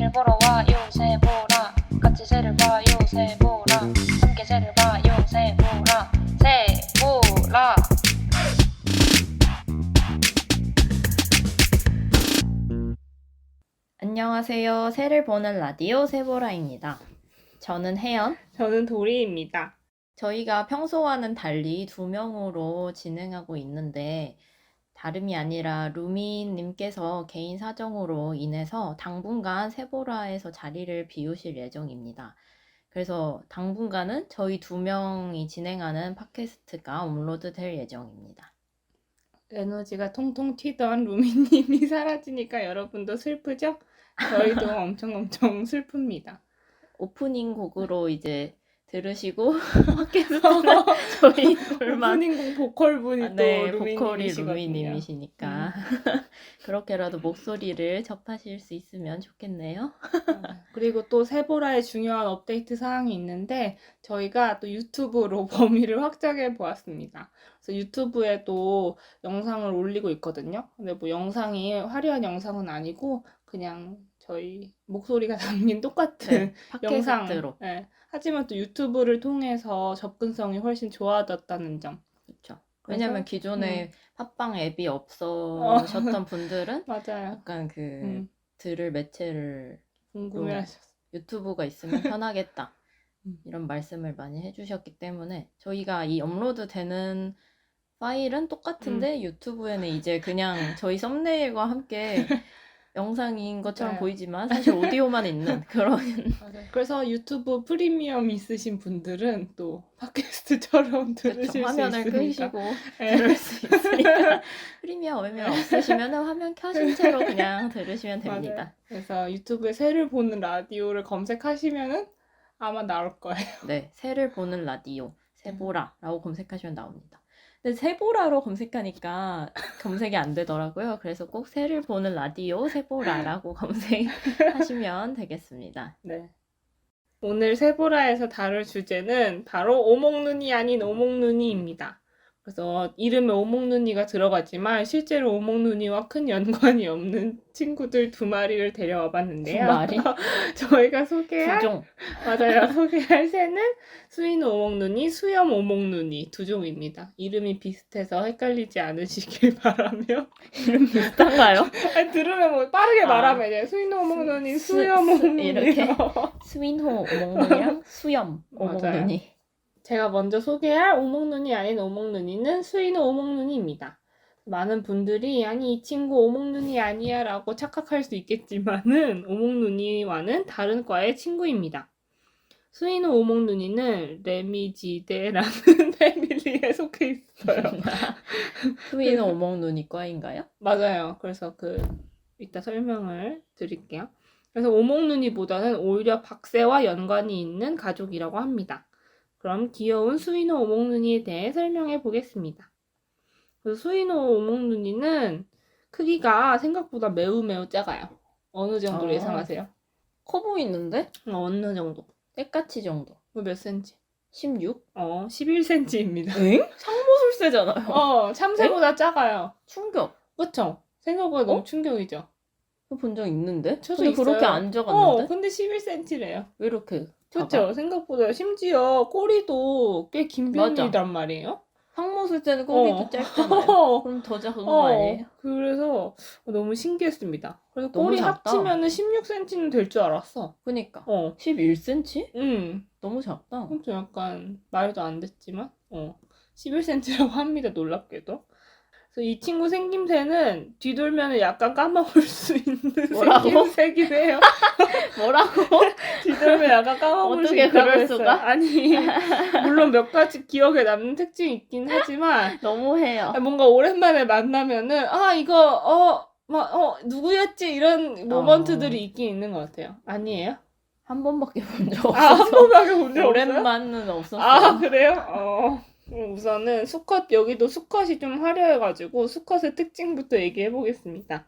새를 보러 와요 새보라 같이 새를 봐요 새보라 함께 새를 봐요 새보라 새보라. 안녕하세요. 새를 보는 라디오 새보라입니다. 저는 혜연. 저는 도리입니다. 저희가 평소와는 달리 2명으로 진행하고 있는데 다름이 아니라 루미님께서 개인 사정으로 인해서 당분간 새보라에서 자리를 비우실 예정입니다. 그래서 당분간은 저희 2명이 진행하는 팟캐스트가 업로드 될 예정입니다. 에너지가 통통 튀던 루미님이 사라지니까 여러분도 슬프죠? 저희도 엄청 슬픕니다. 오프닝 곡으로 이제 들으시고 팟캐스트는 저희 둘만 오프닝 보컬분이 또 네, 보컬이 루미님이시거든요. 루미님이시니까 그렇게라도 목소리를 접하실 수 있으면 좋겠네요. 그리고 또 세보라의 중요한 업데이트 사항이 있는데 저희가 또 유튜브로 범위를 확장해 보았습니다. 그래서 유튜브에도 영상을 올리고 있거든요. 근데 뭐 영상이 화려한 영상은 아니고 그냥 저희 목소리가 담긴 똑같은 영상. 팟캐스트로. 네. 하지만 또 유튜브를 통해서 접근성이 훨씬 좋아졌다는 점. 그렇죠. 왜냐면 그래서, 기존에 팟빵 앱이 없으셨던 분들은 맞아요. 약간 들을 매체를 궁금해하셨어요. 유튜브가 있으면 편하겠다. 음. 이런 말씀을 많이 해주셨기 때문에 저희가 이 업로드 되는 파일은 똑같은데 유튜브에는 이제 그냥 저희 썸네일과 함께 영상인 것처럼 맞아요. 보이지만 사실 오디오만 있는 그런 맞아요. 그래서 유튜브 프리미엄 있으신 분들은 또 팟캐스트처럼 들으실 화면을 수 있으니까. 끄시고 네. 들을 수 있으니까 프리미엄 없으시면 화면 켜신 채로 그냥 들으시면 됩니다. 맞아요. 그래서 유튜브에 새를 보는 라디오를 검색하시면은 아마 나올 거예요. 네, 새를 보는 라디오 새보라라고 검색하시면 나옵니다. 근데 새보라로 검색하니까 검색이 안 되더라고요. 그래서 꼭 새를 보는 라디오 새보라라고 검색하시면 되겠습니다. 네. 오늘 세보라에서 다룰 주제는 바로 오목눈이 아닌 오목눈이입니다. 그래서 이름에 오목눈이가 들어가지만 실제로 오목눈이와 큰 연관이 없는 친구들 2마리를 데려와 봤는데요. 2마리? 저희가 소개할 2종. 맞아요. 소개할 새는 수인 오목눈이, 수염 오목눈이 2종입니다. 이름이 비슷해서 헷갈리지 않으시길 바라며. 이름 비슷한가요? 아니, 들으면 뭐 빠르게 말하면 이제 수인 오목눈이, 수염 오목눈이 이렇게 스윈호 오목눈이랑 수염 오목눈이. 제가 먼저 소개할 오목눈이 아닌 오목눈이는 수인 오목눈이입니다. 많은 분들이 아니 이 친구 오목눈이 아니야 라고 착각할 수 있겠지만은 오목눈이와는 다른 과의 친구입니다. 수인호 오목눈이는 레미지데라는 패밀리에 속해 있어요. 수인호 오목눈이과인가요? 맞아요. 그래서 이따 설명을 드릴게요. 그래서 오목눈이보다는 오히려 박새와 연관이 있는 가족이라고 합니다. 그럼 귀여운 수인호 오목눈이에 대해 설명해 보겠습니다. 그래서 수인호 오목눈이는 크기가 생각보다 매우 작아요. 어느 정도로 예상하세요? 커 보이는데? 어느 정도? 때까치 정도. 몇 센치? 16? 11cm입니다. 엥? 상모술세잖아요. 참새보다 작아요. 충격. 그쵸? 생각보다 너무 충격이죠? 본 적 있는데? 저도 근데 있어요. 그렇게 안 적었는데? 근데 11cm래요. 왜 이렇게 작아? 그쵸? 생각보다 심지어 꼬리도 꽤 긴 편이란 말이에요. 상모술제는 꼬리도 짧잖아요. 그럼 더 작은 거 아니에요? 그래서 너무 신기했습니다. 그래서 너무 꼬리 작다. 합치면은 16cm는 될 줄 알았어. 그니까. 11cm? 너무 작다. 좀 약간 말도 안 됐지만 11cm라고 합니다. 놀랍게도. 그래서 이 친구 생김새는 뒤돌면 약간 까먹을 수 있는 뭐라고? 생김새긴 해요. 뭐라고? 뒤돌면 약간 까먹을 수 어떻게 있다고 그럴 했어요. 수가? 아니 물론 몇 가지 기억에 남는 특징이 있긴 하지만 너무해요. 뭔가 오랜만에 만나면은 이거 누구였지 이런 모먼트들이 있긴 있는 것 같아요. 아니에요? 한 번밖에 본 적 한 없어서. 번밖에 본 적 없어요? 오랜만은 없었어요. 그래요? 우선은 여기도 수컷이 좀 화려해가지고 수컷의 특징부터 얘기해보겠습니다.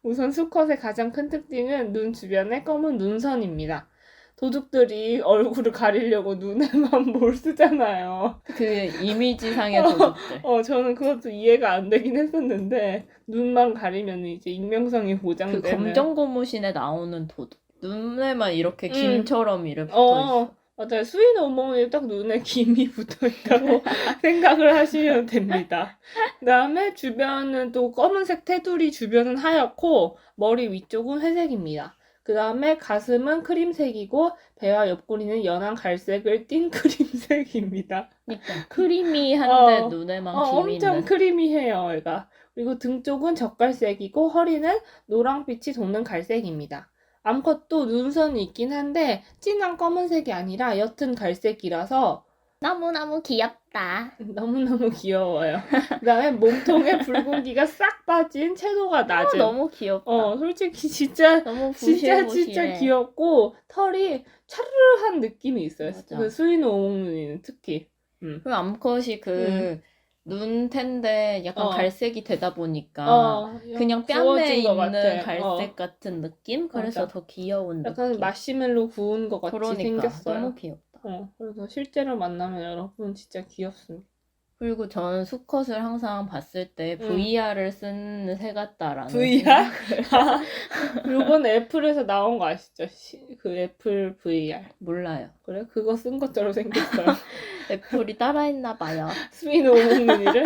우선 수컷의 가장 큰 특징은 눈 주변에 검은 눈선입니다. 도둑들이 얼굴을 가리려고 눈에만 뭘 쓰잖아요. 그 이미지상의 도둑들. 저는 그것도 이해가 안 되긴 했었는데 눈만 가리면 이제 익명성이 그 보장되는 검정 고무신에 나오는 도둑. 눈에만 이렇게 음. 김처럼 이렇게 붙어 어, 있어. 맞아요. 수인 오목눈이 딱 눈에 김이 붙어 있다고 생각을 하시면 됩니다. 그다음에 주변은 또 검은색 테두리 주변은 하얗고 머리 위쪽은 회색입니다. 그다음에 가슴은 크림색이고 배와 옆구리는 연한 갈색을 띤 크림색입니다. 그러니까 크리미한데 어, 눈에만 김이 엄청 있는. 크리미해요, 얘가. 그리고 등 쪽은 젓갈색이고 허리는 노랑빛이 도는 갈색입니다. 암컷도 눈선이 있긴 한데 진한 검은색이 아니라 옅은 갈색이라서 너무너무 귀엽다. 너무너무 귀여워요. 그다음에 몸통에 붉은기가 싹 빠진 채도가 낮은. 너무 귀엽다. 솔직히 진짜 너무 진짜 부실부실해. 귀엽고 털이 차르르한 느낌이 있어요. 맞아. 그 수인 오목눈이는 특히. 그 암컷이 그 눈텐데 약간 갈색이 되다 보니까 그냥 뺨에 구워진 것 있는 같아. 갈색 같은 느낌? 그래서 맞아. 더 귀여운 약간 느낌. 마시멜로 구운 것 같이 그러니까 생겼어요. 너무 귀엽다. 그래서 실제로 만나면 여러분 진짜 귀엽습니다. 그리고 저는 수컷을 항상 봤을 때 VR을 쓴 새 같다라는 VR? 생각을 요번 애플에서 나온 거 아시죠? 그 애플 VR. 몰라요. 그래? 그거 쓴 것처럼 생겼어요. 애플이 따라했나 봐요. 스미노 오목눈이를.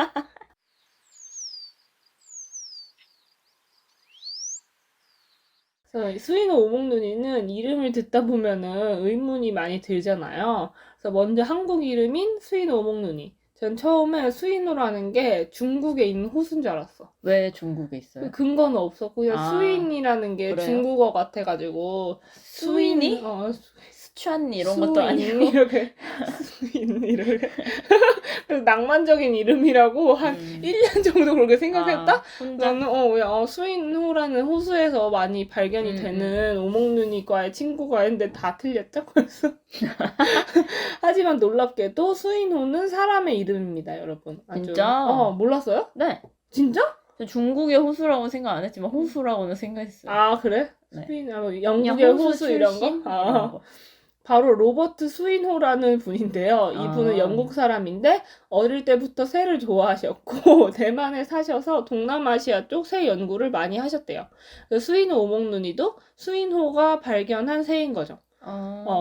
그래서 수인호 오목눈이는 이름을 듣다 보면은 의문이 많이 들잖아요. 그래서 먼저 한국 이름인 수인호 오목눈이. 전 처음에 수인호라는 게 중국에 있는 호수인 줄 알았어. 왜 중국에 있어요? 그 근거는 없었고 그냥 아, 수인이라는 게 그래요? 중국어 수인이? 같아가지고 수찬 이런 것도 아니고 이렇게 수인 이렇게 그래서 낭만적인 이름이라고 한 1년 정도 그렇게 생각했다? 혼자 나는 수인호라는 호수에서 많이 발견이 되는 오목눈이과의 친구가 있는데 다 틀렸죠? 그래서 하지만 놀랍게도 수인호는 사람의 이름입니다, 여러분. 아주. 진짜? 몰랐어요? 네. 진짜? 저 중국의 호수라고 생각 안 했지만 호수라고는 생각했어요. 아, 그래? 네. 영국의 그냥 호수 이런 출신? 거? 이런 거. 바로 로버트 수인호라는 분인데요. 이분은 영국 사람인데 어릴 때부터 새를 좋아하셨고 대만에 사셔서 동남아시아 쪽 새 연구를 많이 하셨대요. 수인호 오목눈이도 수인호가 발견한 새인 거죠.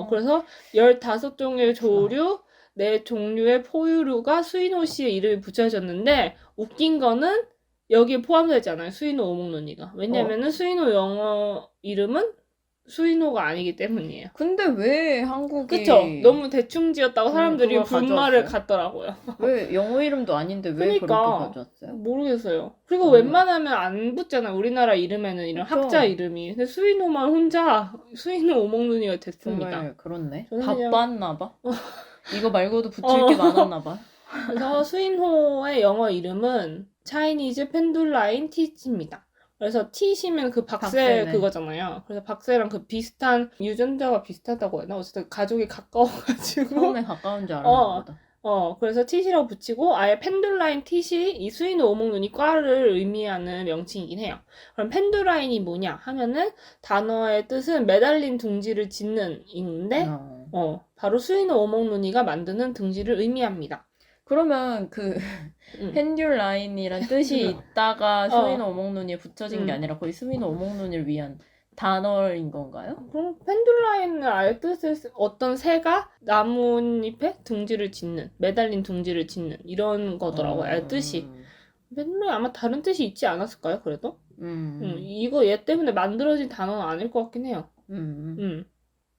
그래서 15종의 조류, 4종류의 포유류가 수인호 씨의 이름이 붙여졌는데 웃긴 거는 여기에 포함되지 않아요. 수인호 오목눈이가. 왜냐면은 수인호 영어 이름은 수인호가 아니기 때문이에요. 근데 왜 한국이 그쵸? 너무 대충 지었다고 사람들이 그걸 분말을 가져왔어요? 갔더라고요. 왜 영어 이름도 아닌데 왜 그러니까. 그렇게 가져왔어요? 모르겠어요. 그리고 웬만하면 안 붙잖아요. 우리나라 이름에는 이런 그쵸. 학자 이름이. 근데 수인호만 혼자 수인호 오목눈이가 됐습니다. 정말 그렇네. 저는 그냥- 바빴나 봐. 이거 말고도 붙일 게 많았나 봐. 그래서 수인호의 영어 이름은 차이니즈 펜둘라인 티치입니다. 그래서 티시면 그 박새 박새네. 그거잖아요. 그래서 박새랑 그 비슷한 유전자가 비슷하다고 했나? 어쨌든 가족이 가까워가지고 처음에 가까운 줄 알았나 보다. 그래서 티시라고 붙이고 아예 펜둘라인 티시 이 수인호 오목눈이 과를 의미하는 명칭이긴 해요. 그럼 펜둘라인이 뭐냐 하면은 단어의 뜻은 매달린 둥지를 짓는 인데 바로 수인호 오목눈이가 만드는 둥지를 의미합니다. 그러면 그 펜듈 라인이란 뜻이 있다가 수인호 오목눈이에 붙여진 게 아니라 거의 수인호 오목눈이를 위한 단어인 건가요? 그럼 펜듈라인은 아예 뜻을 어떤 새가 나뭇잎에 둥지를 짓는 매달린 둥지를 짓는 이런 거더라고요. 아예 뜻이. 펜듈라인 아마 다른 뜻이 있지 않았을까요? 그래도? 이거 얘 때문에 만들어진 단어는 아닐 것 같긴 해요.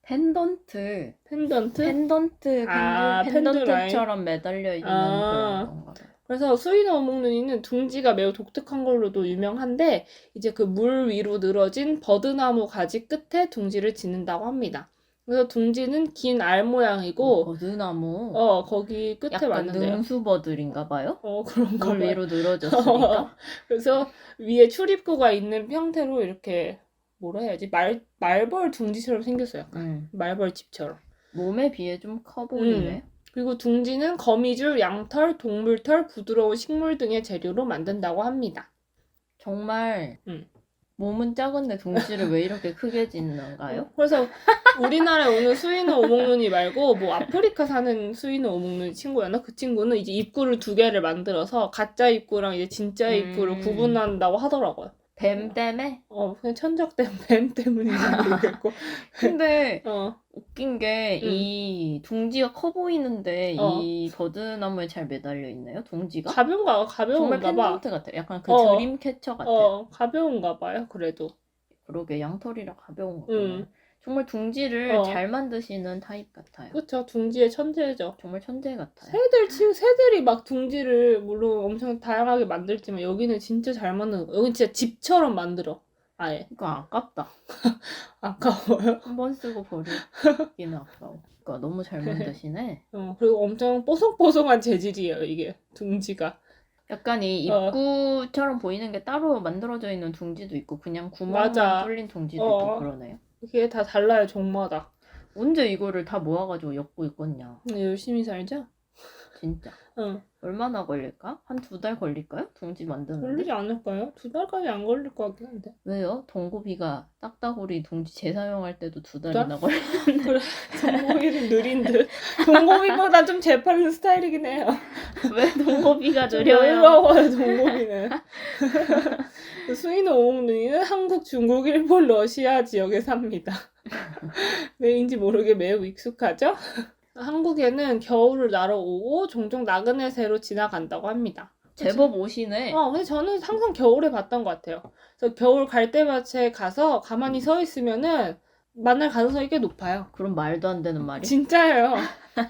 펜던트. 펜던트? 펜던트처럼 펜듈라인. 매달려 있는 그런 건가 봐요. 그래서 수인호 오목눈이는 둥지가 매우 독특한 걸로도 유명한데 이제 그 물 위로 늘어진 버드나무 가지 끝에 둥지를 짓는다고 합니다. 그래서 둥지는 긴 알 모양이고 버드나무. 거기 끝에 약간 맞는데요. 능수버들인가 봐요? 그런가 물 봐요. 위로 늘어졌으니까. 그래서 위에 출입구가 있는 형태로 이렇게 뭐라 해야지? 말벌 둥지처럼 생겼어요. 말벌 집처럼. 몸에 비해 좀 커 보이네. 그리고 둥지는 거미줄, 양털, 동물털, 부드러운 식물 등의 재료로 만든다고 합니다. 정말 몸은 작은데 둥지를 왜 이렇게 크게 짓는가요? 그래서 우리나라에 오는 수인호 오목눈이 말고 뭐 아프리카 사는 수인호 오목눈이 친구였나? 그 친구는 이제 입구를 2개를 만들어서 가짜 입구랑 이제 진짜 입구를 구분한다고 하더라고요. 뱀 때문에? 그냥 천적된 뱀 때문인지 모르겠고. 근데 어, 웃긴 게 이 둥지가 커 보이는데 어. 이 버드나무에 잘 매달려 있나요? 둥지가? 가벼운가 정말 봐. 펜던트 같아요. 약간 그 어. 드림캐쳐 같아요. 가벼운가 봐요. 그래도. 그러게 양털이라 가벼운 음. 거구나. 정말 둥지를 어. 잘 만드시는 타입 같아요. 그쵸. 둥지의 천재죠. 정말 천재 같아요. 새들이 막 둥지를 물론 엄청 다양하게 만들지만 여기는 진짜 잘 만드는 거. 여긴 진짜 집처럼 만들어. 아예. 이거 아깝다. 아까워요. 한 번 쓰고 버리기는 아까워. 그러니까 너무 잘 만드시네. 그리고 엄청 뽀송뽀송한 재질이에요. 이게 둥지가. 약간 이 입구처럼 보이는 게 따로 만들어져 있는 둥지도 있고 그냥 구멍만 맞아. 뚫린 둥지도 어. 있고 그러네요. 이게 다 달라요. 종마다. 언제 이거를 다 모아가지고 엮고 있겠냐. 열심히 살죠? 진짜. 응. 얼마나 걸릴까? 한 2달 걸릴까요? 둥지 만드는데? 걸리지 않을까요? 2달까지 안 걸릴 것 같긴 한데. 왜요? 동고비가 딱따구리 둥지 재사용할 때도 2달이나 달? 걸려. 그래. 동고비는 느린 듯. 동고비보다 좀 재빠른 스타일이긴 해요. 왜 동고비가 좀 느려요? 여유로워요, 동고비는. 수이노 오목눈이는 한국, 중국, 일본, 러시아 지역에 삽니다. 왜인지 모르게 매우 익숙하죠? 한국에는 겨울을 날아오고 종종 나그네 새로 지나간다고 합니다. 제법 오시네. 근데 저는 항상 겨울에 봤던 것 같아요. 그래서 겨울 갈대밭에 가서 가만히 서 있으면은 만날 가능성이 꽤 높아요. 그럼 말도 안 되는 말이? 진짜예요.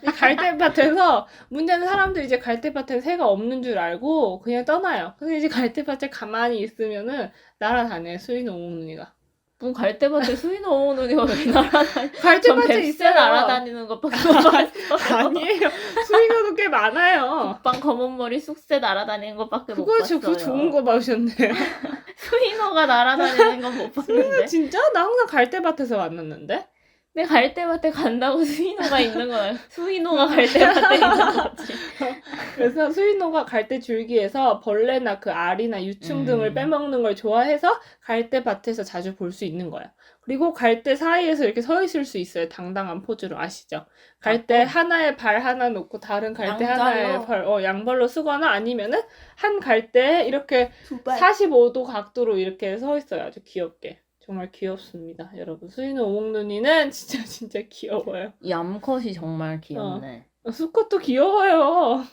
이 갈대밭에서 문제는 사람들이 이제 갈대밭에 새가 없는 줄 알고 그냥 떠나요. 근데 이제 갈대밭에 가만히 있으면은 날아다녀요. 수인 오목눈이가. 뭐 갈대밭에 수인호 오는이가 왜 날아다니? 전 갈대밭에 뱁새 있어요. 날아다니는 것밖에 못 봤어요. 아니에요. 수인호도 꽤 많아요. 국방 검은 머리 쑥새 날아다니는 것밖에 못 그거 봤어요. 그거 좋은 거 봐주셨네요. 수인호가 날아다니는 건 못 봤는데. 진짜? 나 항상 갈대밭에서 만났는데? 근데 갈대밭에 간다고 수인호가 있는 거야. 수인호가 갈대밭에 있는 거지. 그래서 수인호가 갈대 줄기에서 벌레나 그 알이나 유충 등을 빼먹는 걸 좋아해서 갈대밭에서 자주 볼 수 있는 거예요. 그리고 갈대 사이에서 이렇게 서 있을 수 있어요. 당당한 포즈로. 아시죠? 갈대 하나에 발 하나 놓고 다른 갈대 하나에 양발로 쓰거나 아니면은 한 갈대에 이렇게 45도 각도로 이렇게 서 있어요. 아주 귀엽게. 정말 귀엽습니다, 여러분. 수인호 오목눈이는 진짜 귀여워요. 이 암컷이 정말 귀엽네. 수컷도 귀여워요.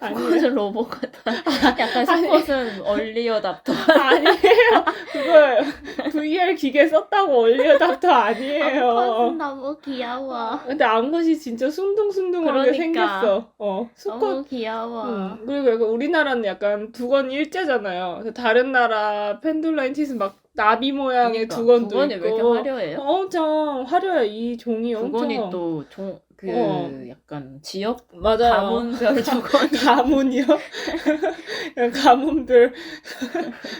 수컷은 로봇 같아. 약간 수컷은 얼리어답터. 아니에요. 그거 VR 기계 썼다고 얼리어답터 아니에요. 암컷은 너무 귀여워. 근데 암컷이 진짜 순둥순둥하게 그러니까. 생겼어. 수컷. 너무 귀여워. 그리고 약간 우리나라는 약간 두건 일제잖아요. 그래서 다른 나라 펜듈라인 티스 막 나비 모양의 그러니까, 두건도 두건이 있고. 왜 이렇게 화려해요? 엄청 화려해. 이 종이 두건이 엄청. 또 약간 지역 맞아요. 가문별 두건이. 가문이요? 가문별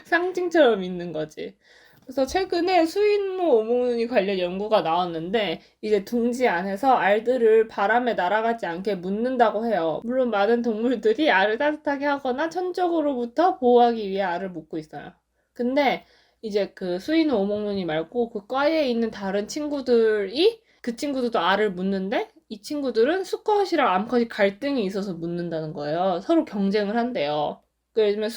상징처럼 있는 거지. 그래서 최근에 수인호 오목눈이 관련 연구가 나왔는데 이제 둥지 안에서 알들을 바람에 날아가지 않게 묻는다고 해요. 물론 많은 동물들이 알을 따뜻하게 하거나 천적으로부터 보호하기 위해 알을 묻고 있어요. 근데 이제 그 수인호 오목눈이 말고 그 과에 있는 다른 친구들이 그 친구들도 알을 묻는데 이 친구들은 수컷이랑 암컷이 갈등이 있어서 묻는다는 거예요. 서로 경쟁을 한대요. 그러면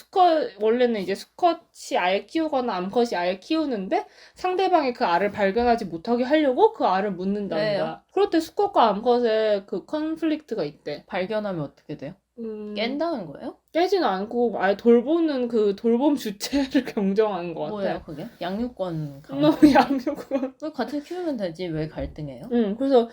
원래는 이제 수컷이 아예 키우거나 암컷이 아예 키우는데 상대방이 그 알을 발견하지 못하게 하려고 그 알을 묻는다는 왜요? 거야. 그럴 때 수컷과 암컷의 그 컨플릭트가 있대. 발견하면 어떻게 돼요? 깬다는 거예요? 깨지는 않고 아예 돌보는 그 돌봄 주체를 경쟁하는 것 같아. 뭐예요 그게? 양육권 양육권. 왜 같이 키우면 되지 왜 갈등해요? 그래서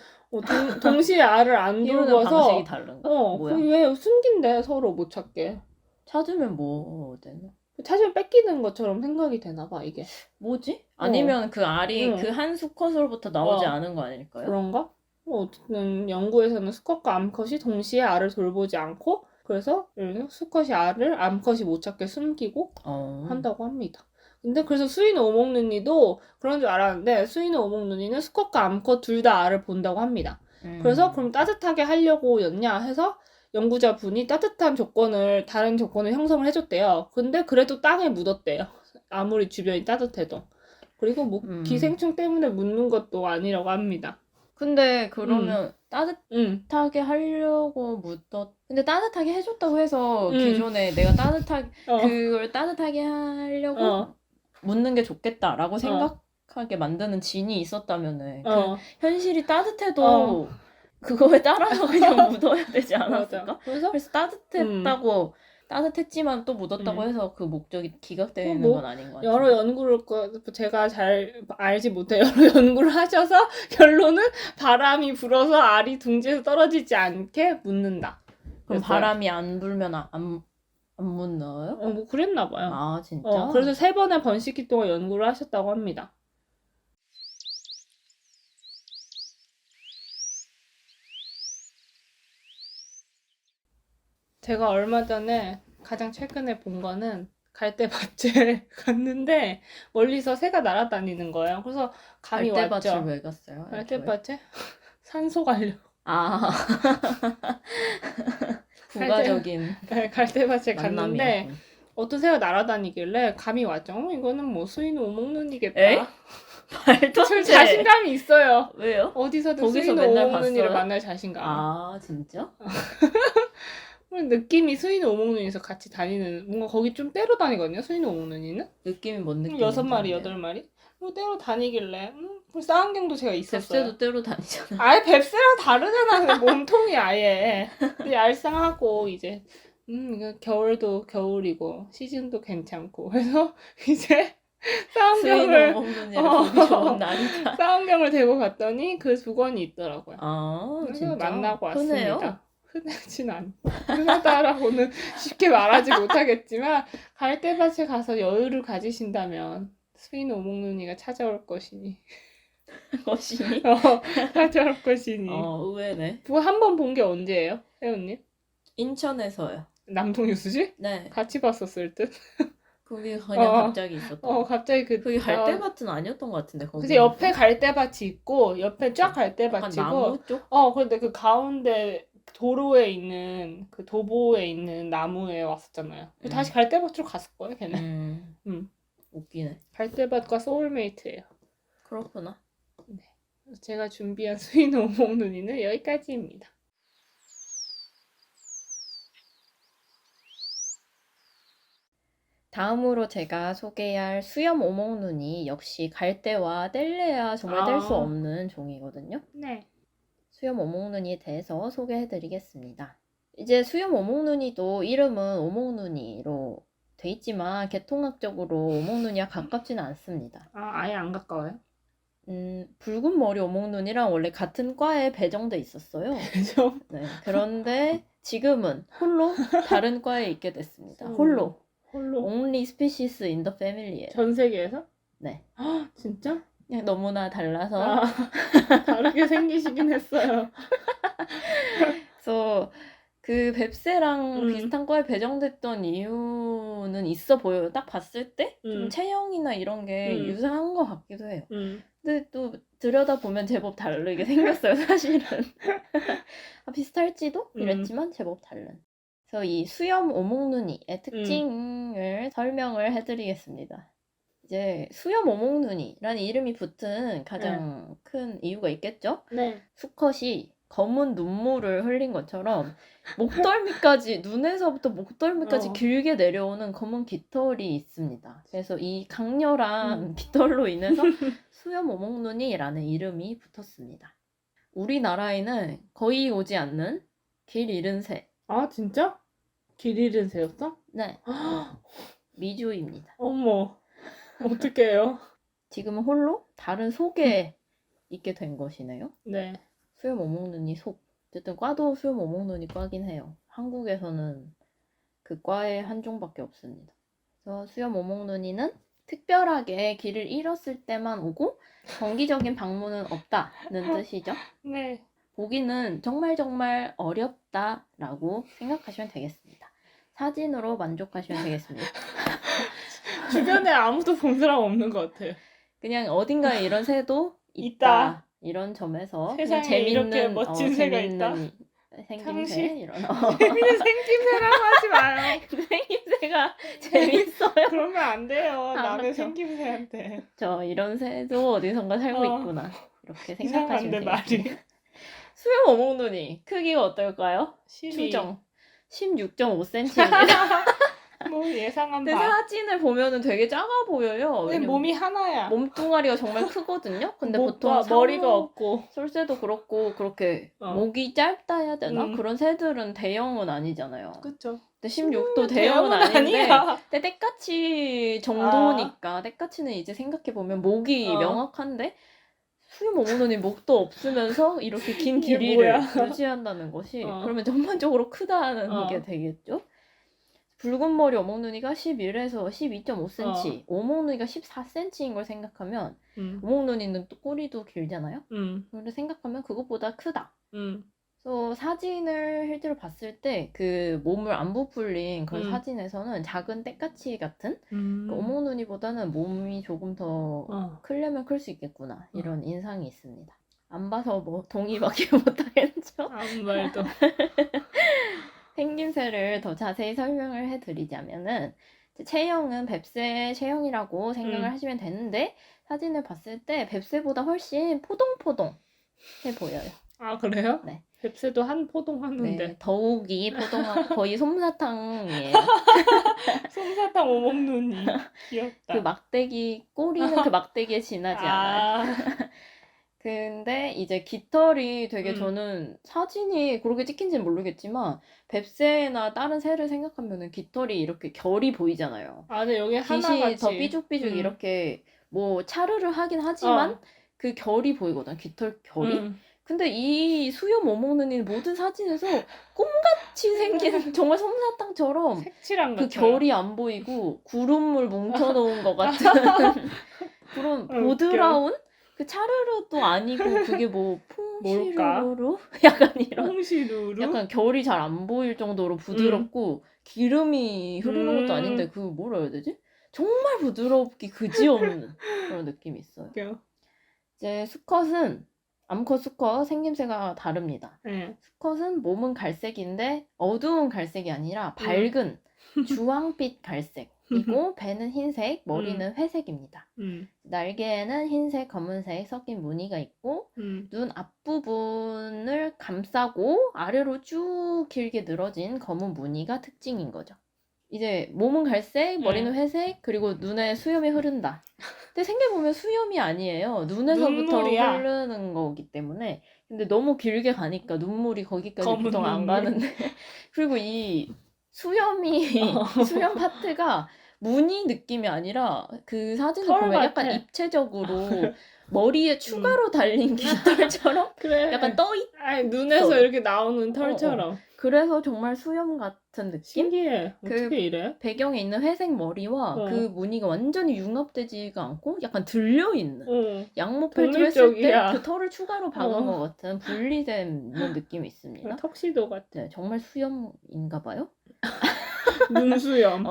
동시에 알을 안 키우는 돌봐서 방식이 다른가? 뭐야? 왜 숨긴대 서로 못 찾게. 찾으면 뭐 되나? 찾으면 뺏기는 것처럼 생각이 되나 봐 이게. 뭐지? 아니면 그 알이 응. 그 한 수컷으로부터 나오지 않은 거 아닐까요? 그런가? 어쨌든 연구에서는 수컷과 암컷이 동시에 알을 돌보지 않고 그래서 수컷이 알을 암컷이 못 찾게 숨기고 한다고 합니다. 근데 그래서 수인호 오목눈이도 그런 줄 알았는데 수인호 오목눈이는 수컷과 암컷 둘 다 알을 본다고 합니다. 그래서 그럼 따뜻하게 하려고였냐 해서 연구자분이 따뜻한 다른 조건을 형성을 해줬대요. 근데 그래도 땅에 묻었대요. 아무리 주변이 따뜻해도. 그리고 뭐 기생충 때문에 묻는 것도 아니라고 합니다. 근데 그러면 따뜻하게 하려고 근데 따뜻하게 해줬다고 해서 기존에 내가 그걸 따뜻하게 하려고 묻는 게 좋겠다라고 생각하게 만드는 진이 있었다면은 어. 그 현실이 따뜻해도 그거에 따라서 그냥 묻어야 되지 않았을까? 맞아. 그래서 따뜻했다고 따뜻했지만 또 묻었다고 해서 그 목적이 기각되는 뭐 건 아닌 것 같아요. 여러 연구를 제가 잘 알지 못해 여러 연구를 하셔서 결론은 바람이 불어서 알이 둥지에서 떨어지지 않게 묻는다. 그럼 그랬어요. 바람이 안 불면 안 묻나요? 뭐 그랬나 봐요. 아 진짜? 그래서 3번의 번식기 동안 연구를 하셨다고 합니다. 제가 얼마 전에 가장 최근에 본 거는 갈대밭에 갔는데 멀리서 새가 날아다니는 거예요. 그래서 감이 갈대밭을 왔죠. 왜 갔어요? 갈대밭에 산소 가려고. 아 부가적인 갈대밭에 갔는데 만남이었군. 어떤 새가 날아다니길래 감이 왔죠. 이거는 뭐 수인 오목눈이겠다. 에? 말도 저 안 돼. 자신감이 있어요. 왜요? 어디서든 거기서 수인 맨날 오목눈이를 봤어요? 만날 자신감. 아 진짜? 느낌이 수인 오목눈이에서 같이 다니는 뭔가 거기 좀 때로 다니거든요. 수인 오목눈이는 느낌이 뭔 느낌? 6마리 8마리 뭐 때로 다니길래 쌍안경도 제가 있었어요. 뱁새도 때로 다니잖아. 아예 뱁새랑 다르잖아. 그 몸통이 아예. 근데 얄쌍하고 이제 이거 겨울도 겨울이고 시즌도 괜찮고 그래서 이제 쌍안경을 먹는 애를 보기 좋은 날이다. 쌍안경을 대고 갔더니 그 두건이 있더라고요. 아 그래서 진짜? 만나고 흔해요? 왔습니다. 흔하진 않. 흔하다라고는 쉽게 말하지 못하겠지만 갈대밭에 가서 여유를 가지신다면 수인 오목눈이가 찾아올 것이니. 것이니? 찾아올 것이니. 의외네. 그거 한 번 본 게 언제예요, 혜연님? 인천에서요. 남동유수지? 네. 같이 봤었을 듯. 그게 그냥 갑자기 있었던. 갑자기 그게 갈대밭은 아니었던 것 같은데 거기. 그래서 옆에 갈대밭이 있고 옆에 쫙 약간 갈대밭이고. 나무 쪽? 근데 그 가운데 도로에 있는 그 도보에 있는 나무에 왔었잖아요. 다시 갈대밭으로 갔을 거예요, 걔는. 웃기네. 갈대밭과 소울메이트예요. 그렇구나. 제가 준비한 수인 오목눈이는 여기까지입니다. 다음으로 제가 소개할 수염 오목눈이 역시 갈대와 뗄래야 정말 뗄 수 없는 종이거든요. 네. 수염 오목눈이에 대해서 소개해드리겠습니다. 이제 수염 오목눈이도 이름은 오목눈이로 돼 있지만 개통학적으로 오목눈이와 가깝지는 않습니다. 아예 안 가까워요? 붉은 머리 오목눈이랑 원래 같은 과에 배정돼 있었어요. 그죠? 네. 그런데 지금은 홀로 다른 과에 있게 됐습니다. 홀로. Only species in the family에. 전 세계에서? 네. 진짜? 그냥 너무나 달라서. 다르게 생기시긴 했어요. 그래서 그 뱁새랑 비슷한 과에 배정됐던 이유는 있어 보여요. 딱 봤을 때 좀 체형이나 이런 게 유사한 것 같기도 해요. 근데 또 들여다보면 제법 다르게 생겼어요, 사실은. 비슷할지도 이랬지만 제법 다른. 그래서 이 수염 오목눈이의 특징을 설명을 해드리겠습니다. 이제 수염 오목눈이라는 이름이 붙은 가장 큰 이유가 있겠죠? 네. 수컷이 검은 눈물을 흘린 것처럼 목덜미까지 눈에서부터 목덜미까지 길게 내려오는 검은 깃털이 있습니다. 그래서 이 강렬한 깃털로 인해서 수염 오목눈이라는 이름이 붙었습니다. 우리나라에는 거의 오지 않는 길 잃은 새. 아 진짜? 길 잃은 새였어? 네. 미주입니다. 어머 어떻게 해요? 지금은 홀로 다른 속에 있게 된 것이네요. 네. 수염 오목눈이 속. 어쨌든 과도 수염 오목눈이 과긴 해요. 한국에서는 그 과에 한 종밖에 없습니다. 그래서 수염 오목눈이는 특별하게 길을 잃었을 때만 오고 정기적인 방문은 없다는 뜻이죠. 네. 보기는 정말 어렵다라고 생각하시면 되겠습니다. 사진으로 만족하시면 되겠습니다. 주변에 아무도 본 사람 없는 것 같아요. 그냥 어딘가에 이런 새도 있다. 이런 점에서 세상에 재밌는, 이렇게 멋진 새가 재밌는 있다. 생김새 이런 재밌는 생김새라고 하지 마요. 생김새가 재밌어요. 그러면 안 돼요. 남의 그렇죠. 생김새한테. 저 이런 새도 어디선가 살고 있구나. 이렇게 생각하시면 이상한데 되겠습니다. 말이. 수염 오목눈이 크기가 어떨까요? 12. 추정 16.5cm입니다. 뭐 예상한 근데 바. 사진을 보면은 되게 작아 보여요. 근데 왜냐면 몸이 하나야. 몸뚱아리가 정말 크거든요. 근데 목과 보통 머리가 상어, 없고. 솔새도 그렇고 그렇게 어. 목이 짧다 해야 되나? 음. 그런 새들은 대형은 아니잖아요. 그쵸. 근데 16도 대형은 아닌데 근데 떼까치 정도니까 떼까치는 이제 생각해보면 목이 어. 명확한데 수염 오모노니 목도 없으면서 이렇게 긴 이게 길이를 뭐야? 유지한다는 것이 어. 그러면 전반적으로 크다는 어. 게 되겠죠? 붉은 머리 오목눈이가 11에서 12.5cm, 오목눈이가 14cm인 걸 생각하면 오목눈이는 또 꼬리도 길잖아요? 그걸 생각하면 그것보다 크다. 그래서 사진을 실제로 봤을 때 그 몸을 안 부풀린 그런 사진에서는 작은 떼까치 같은 그 오목눈이보다는 몸이 조금 더 크려면 클 수 있겠구나 이런 인상이 있습니다. 안 봐서 뭐 동의밖에 못하겠죠? 아무 말도. 생김새를 더 자세히 설명을 해드리자면은 체형은 뱁새 체형이라고 생각을 하시면 되는데 사진을 봤을 때 뱁새보다 훨씬 포동포동해 보여요. 아 그래요? 네. 뱁새도 한 포동 하는데. 네, 더욱이 포동하고 거의 솜사탕이에요. 솜사탕 오목눈이 귀엽다. 그 막대기 꼬리는 그 막대기에 지나지 않아요. 근데 이제 깃털이 되게 저는 사진이 그렇게 찍힌지는 모르겠지만 뱁새나 다른 새를 생각하면은 깃털이 이렇게 결이 보이잖아요. 아, 근데 여기 빛이 하나같이 더 삐죽삐죽 이렇게 뭐 차르르 하긴 하지만 그 결이 보이거든. 깃털 결이. 근데 이 수염 오목눈이는 모든 사진에서 꿈같이 생긴 정말 솜사탕처럼 색칠한 그 것처럼. 결이 안 보이고 구름물 뭉쳐놓은 것 같은 그런 웃겨. 보드라운 그 차르르도 아니고 그게 뭐 뭘까? 퐁시루루 약간 이런 홍시루루? 약간 결이 잘 안 보일 정도로 부드럽고 기름이 흐르는 것도 아닌데 그 뭐라 해야 되지? 정말 부드럽기 그지없는 그런 느낌이 있어요. 웃겨. 이제 수컷은 암컷 수컷 생김새가 다릅니다. 네. 수컷은 몸은 갈색인데 어두운 갈색이 아니라 밝은 주황빛 갈색이고 배는 흰색, 머리는 회색입니다. 날개에는 흰색, 검은색 섞인 무늬가 있고 눈 앞부분을 감싸고 아래로 쭉 길게 늘어진 검은 무늬가 특징인 거죠. 이제 몸은 갈색, 머리는 회색, 그리고 눈에 수염이 흐른다. 근데 생각해보면 수염이 아니에요. 눈에서부터 눈물이야. 흐르는 거기 때문에. 근데 너무 길게 가니까 눈물이 거기까지 검은 보통 안 눈물. 가는데. 그리고 이 수염이, 수염 파트가 무늬 느낌이 아니라 그 사진을 털 보면 약간 같아. 입체적으로 머리에 추가로 달린 깃털처럼 그래. 약간 떠있. 아니, 눈에서 이렇게 나오는 털처럼. 그래서 정말 수염 같은 느낌? 신기해. 그 어떻게 이래? 배경에 있는 회색 머리와 그 무늬가 완전히 융합되지가 않고 약간 들려있는 양모 펠트를 했을 때 독립적이야. 그 털을 추가로 박은 것 같은 분리된 느낌이 있습니다. 턱시도 같아. 네, 정말 수염인가 봐요? 눈수염.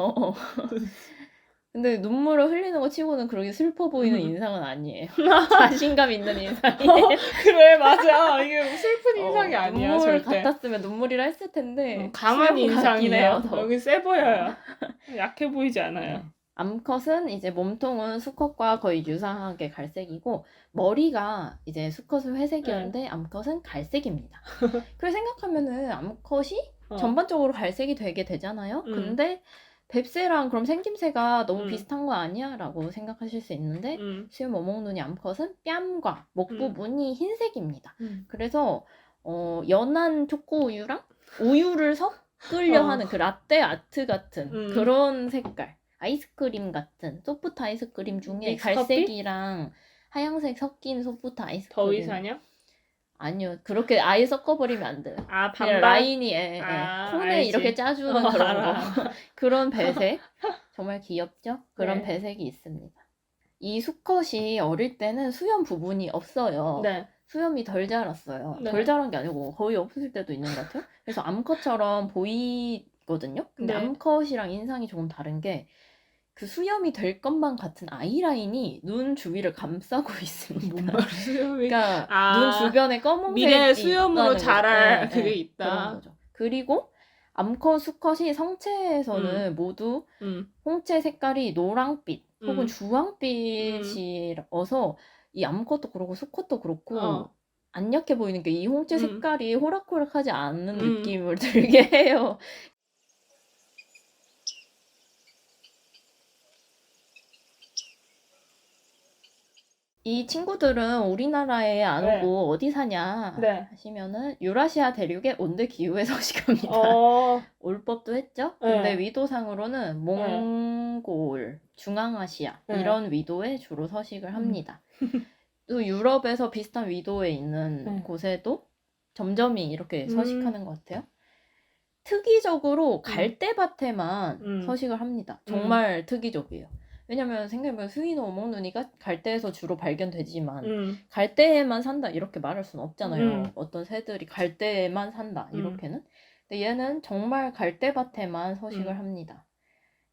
근데 눈물을 흘리는 거 치고는 그렇게 슬퍼 보이는 인상은 아니에요. 자신감 있는 인상이에요. 그래 맞아. 이게 슬픈 인상이 아니야 눈물 절대. 같았으면 눈물이라 했을 텐데 강한 수염 같긴 해요, 인상이에요. 더. 여기 세 보여요. 약해 보이지 않아요. 네. 암컷은 이제 몸통은 수컷과 거의 유사하게 갈색이고 머리가 이제 수컷은 회색이었는데 암컷은 갈색입니다. 그래 생각하면은 암컷이 전반적으로 갈색이 되게 되잖아요. 근데 뱁새랑 그럼 생김새가 너무 비슷한 거 아니야? 라고 생각하실 수 있는데 수염 오목눈이 암컷은 뺨과 목 부분이 흰색입니다. 그래서 연한 초코 우유랑 우유를 섞으려 하는 그 라떼 아트 같은 그런 색깔, 아이스크림 같은 소프트 아이스크림 중에 믹스커피? 갈색이랑 하얀색 섞인 소프트 아이스크림. 더위사냥? 아니요, 그렇게 아예 섞어버리면 안 돼요. 아 그냥 반반? 라인이 콘에 알지. 이렇게 짜주는 그런 거. 그런 배색. 정말 귀엽죠? 그런 네. 배색이 있습니다. 이 수컷이 어릴 때는 수염 부분이 없어요. 네. 수염이 덜 자랐어요. 네. 덜 자란 게 아니고 거의 없을 때도 있는 것 같아요. 그래서 암컷처럼 보이거든요. 근데 네. 암컷이랑 인상이 조금 다른 게 그 수염이 될 것만 같은 아이라인이 눈 주위를 감싸고 있습니다. 뭔 말 수염이? 그러니까 아, 눈 주변에 검은색이 미래 수염으로 있다는 자랄 거죠. 그게 그런 있다. 거죠. 그리고 암컷, 수컷이 성체에서는 모두 홍채 색깔이 노랑빛 혹은 주황빛이어서 이 암컷도 그렇고 수컷도 그렇고 안 약해 보이는 게 이 홍채 색깔이 호락호락하지 않는 느낌을 들게 해요. 이 친구들은 우리나라에 안 네. 오고 어디 사냐 네. 하시면은 유라시아 대륙의 온대 기후에 서식합니다. 올 법도 했죠? 네. 근데 위도상으로는 몽골, 중앙아시아 네. 이런 위도에 주로 서식을 합니다. 또 유럽에서 비슷한 위도에 있는 네. 곳에도 점점이 이렇게 서식하는 것 같아요. 특이적으로 갈대밭에만 서식을 합니다. 정말 특이적이에요. 왜냐면 생각해보면 스위노 오목누니가 갈대에서 주로 발견되지만 갈대에만 산다 이렇게 말할 수는 없잖아요. 어떤 새들이 갈대에만 산다 이렇게는. 근데 얘는 정말 갈대밭에만 서식을 합니다.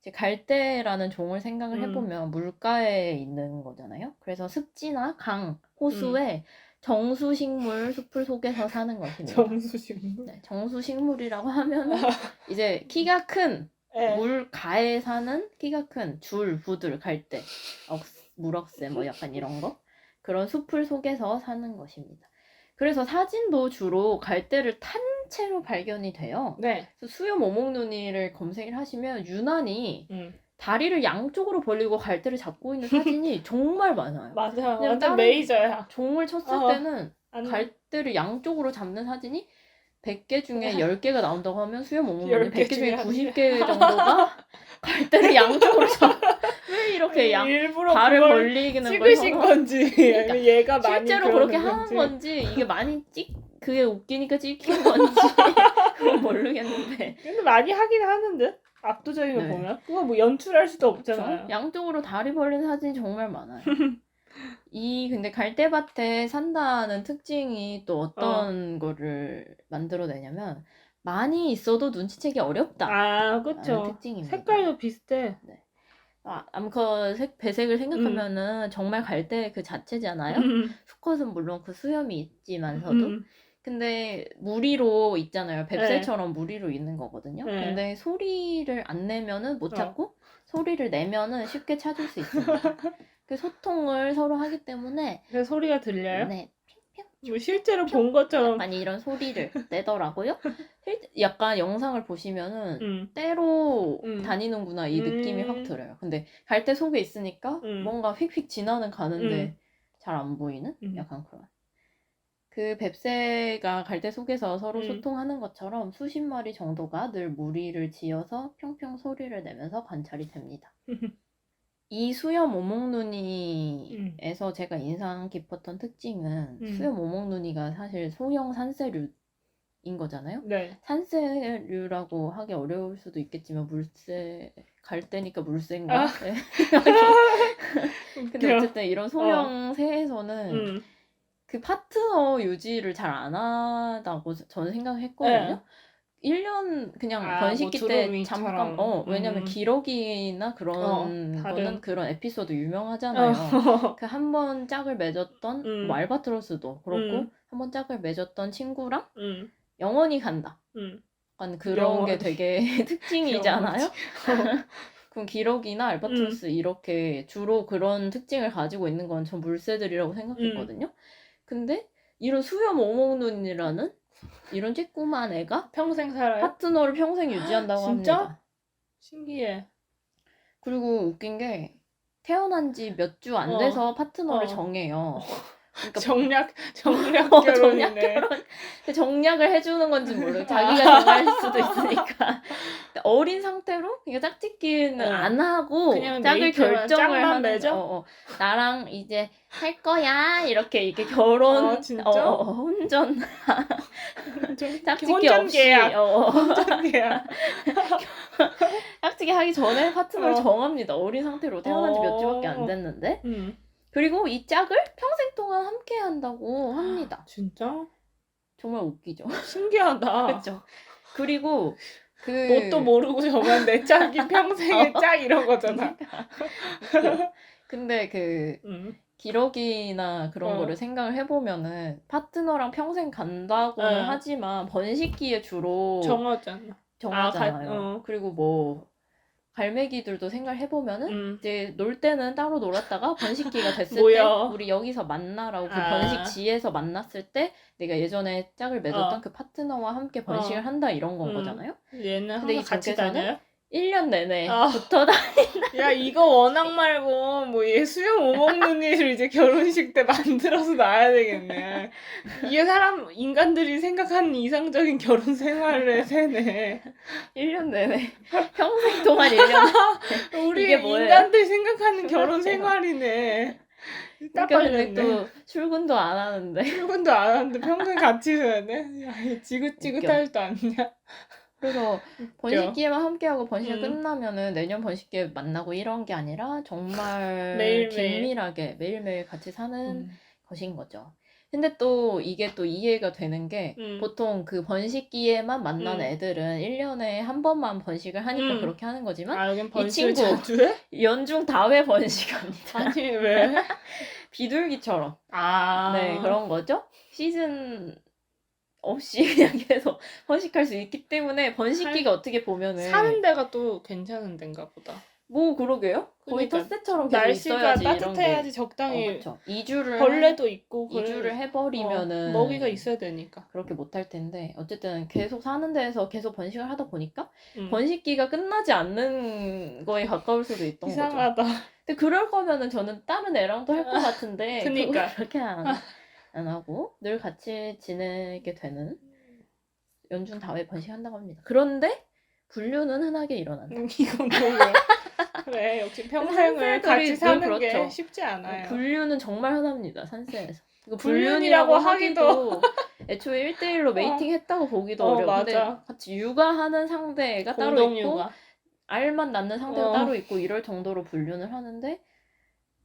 이제 갈대라는 종을 생각을 해보면 물가에 있는 거잖아요. 그래서 습지나 강, 호수에 정수식물 숲을 속에서 사는 것입니다. 정수식물. 네, 정수식물이라고 하면은 이제 키가 큰 네. 물가에 사는 키가 큰 줄, 부들, 갈대, 물억새 뭐 약간 이런 거 그런 숲을 속에서 사는 것입니다. 그래서 사진도 주로 갈대를 탄 채로 발견이 돼요. 네. 그래서 수염 오목누니를 검색을 하시면 유난히 다리를 양쪽으로 벌리고 갈대를 잡고 있는 사진이 정말 많아요. 맞아요. 그냥 완전 다른 메이저야. 종을 쳤을 때는 아니, 갈대를 양쪽으로 잡는 사진이 100개 중에 10개가 나온다고 하면 수염 오목누니 10개 100개 중에 중에 90개 정도가 갈대를 양쪽으로 왜 이렇게 일부러 발을 그걸 벌리는 걸 찍으신 선호- 건지 그러니까 얘가 많이 실제로 그렇게 그러는 하는 건지 이게 많이 그게 웃기니까 찍힌 건지 그건 모르겠는데 근데 많이 하긴 하는데 압도적인 거 네. 보면 그거 뭐 연출할 수도 없잖아요. 양쪽으로 다리 벌린 사진이 정말 많아요. 근데 갈대밭에 산다는 특징이 또 어떤 거를 만들어내냐면 많이 있어도 눈치채기 어렵다. 아, 그쵸. 특징입니다. 색깔도 비슷해. 암컷 배색을 생각하면은 정말 갈대 그 자체잖아요. 수컷은 물론 그 수염이 있지만서도 근데 무리로 있잖아요. 뱁새처럼 무리로 있는 거거든요. 네. 근데 소리를 안 내면은 못 찾고 소리를 내면은 쉽게 찾을 수 있습니다. 그 소통을 서로 하기 때문에 그래서 소리가 들려요? 네. 뭐 실제로 본 것처럼. 약간 이런 소리를 내더라고요. 약간 영상을 보시면은 때로 음. 다니는구나 이 느낌이 확 들어요. 근데 갈대 속에 있으니까 뭔가 휙휙 지나는 가는데 잘 안 보이는 약간 그런. 그 뱁새가 갈대 속에서 서로 소통하는 것처럼 수십 마리 정도가 늘 무리를 지어서 평평 소리를 내면서 관찰이 됩니다. 이 수염 오목누니에서 제가 인상 깊었던 특징은 수염 오목누니가 사실 소형 산새류인 거잖아요. 네. 산새류라고 하기 어려울 수도 있겠지만 갈대니까 물새인가? 네. 근데 어쨌든 이런 소형 새에서는 그 파트너 유지를 잘 안 한다고 저는 생각했거든요. 네. 1년 그냥 뭐 번식기 때 잠깐 두루미처럼. 왜냐면 기러기나 그런 다른. 거는 그런 에피소드 유명하잖아요. 그 한 번 짝을 맺었던 뭐 알바트로스도 그렇고 한 번 짝을 맺었던 친구랑 영원히 간다. 약간 그런 게 되게 특징이잖아요. 그럼 기러기나 알바트로스 이렇게 주로 그런 특징을 가지고 있는 건 전 물새들이라고 생각했거든요. 근데 이런 수염 오목눈이라는 이런 쬐꼬만 애가 평생 살아요? 파트너를 평생 유지한다고 진짜? 합니다. 신기해. 그리고 웃긴 게 태어난 지 몇 주 안 돼서 파트너를 정해요. 그러니까 정략 정략 결혼이네. 결혼. 정략을 해주는 건지 모르고 자기가 정할 수도 있으니까 어린 상태로 그러니까 짝짓기는 안 하고 그냥 짝을 데이트만, 결정을 짝만 하는 맺어? 나랑 이제 할 거야 이렇게 결혼 진짜? 혼전 짝짓기 혼전 없이 계약. 혼전 계약. 짝짓기 하기 전에 파트너를 정합니다. 어린 상태로 태어난 지 몇 주밖에 안 됐는데 그리고 이 짝을 평생 동안 함께 한다고 합니다. 진짜? 정말 웃기죠. 신기하다. 그렇죠. 그리고 뭣도 모르고 정말 내 짝이 평생의 짝 이런 거잖아. 근데 기러기나 그런 거를 생각을 해보면은 파트너랑 평생 간다고는 하지만 번식기에 주로 정하잖아요. 그리고 뭐 갈매기들도 생각을 해보면은 이제 놀 때는 따로 놀았다가 번식기가 됐을 때 우리 여기서 만나라고 그 번식지에서 만났을 때 내가 예전에 짝을 맺었던 그 파트너와 함께 번식을 한다 이런 건 거잖아요. 얘는 근데 항상 같이 다녀요? 1년 내내 아. 붙어 야 이거 워낙 말고 뭐 얘 수염 오목눈이를 이제 결혼식 때 만들어서 놔야 되겠네. 이게 사람 인간들이 생각하는 이상적인 결혼 생활의 새네. 1년 내내 평생 동안 1년 우리 이게 뭐예요? 인간들 생각하는 결혼 생활. 생활이네. 딱 그러니까 근데 걸렸네. 또 출근도 안 하는데 출근도 안 하는데 평생 같이 있어야네. 야, 이거 지긋지긋하지도 않냐? 그래서 번식기에만 함께하고 번식이 음. 끝나면은 내년 번식기에 만나고 이런 게 아니라 정말 매일매일. 긴밀하게 매일매일 같이 사는 음. 것인 거죠. 근데 또 이게 또 이해가 되는 게 보통 그 번식기에만 만나는 애들은 1년에 한 번만 번식을 하니까 그렇게 하는 거지만 아 여긴 번식을 친구. 자주 해? 연중 다회 번식합니다. 아니 왜? 비둘기처럼. 아. 네, 그런 거죠. 시즌 없이 그냥 계속 번식할 수 있기 때문에 번식기가 어떻게 보면은 사는 데가 또 괜찮은 데인가 보다. 뭐 그러게요. 거의 그러니까 텃세처럼 계속 날씨가 있어야지 이런 따뜻해야지 게. 적당히 그렇죠. 2주를 벌레도 있고 이주를 해버리면은 먹이가 있어야 되니까. 그렇게 못할 텐데 어쨌든 계속 사는 데에서 계속 번식을 하다 보니까 음. 번식기가 끝나지 않는 거에 가까울 수도 있던 거죠. 이상하다. 근데 그럴 거면은 저는 다른 애랑도 할 것 같은데 그니까. 그걸 그렇게 안 하고 늘 같이 지내게 되는 연중 다회 번식한다고 합니다. 그런데 분류는 흔하게 일어난다. 이건 뭐야? 그래 역시 평생을 같이 산새들이 사는 늘 게 그렇죠. 쉽지 않아요. 분류는 정말 흔합니다. 산세에서. 이거 불륜이라고 하기도 애초에 1대1로 메이팅 했다고 보기도 어려워. 근데 맞아. 같이 육아하는 상대가 따로 있고 공동육아. 알만 낳는 상대가 어. 따로 있고 이럴 정도로 분류를 하는데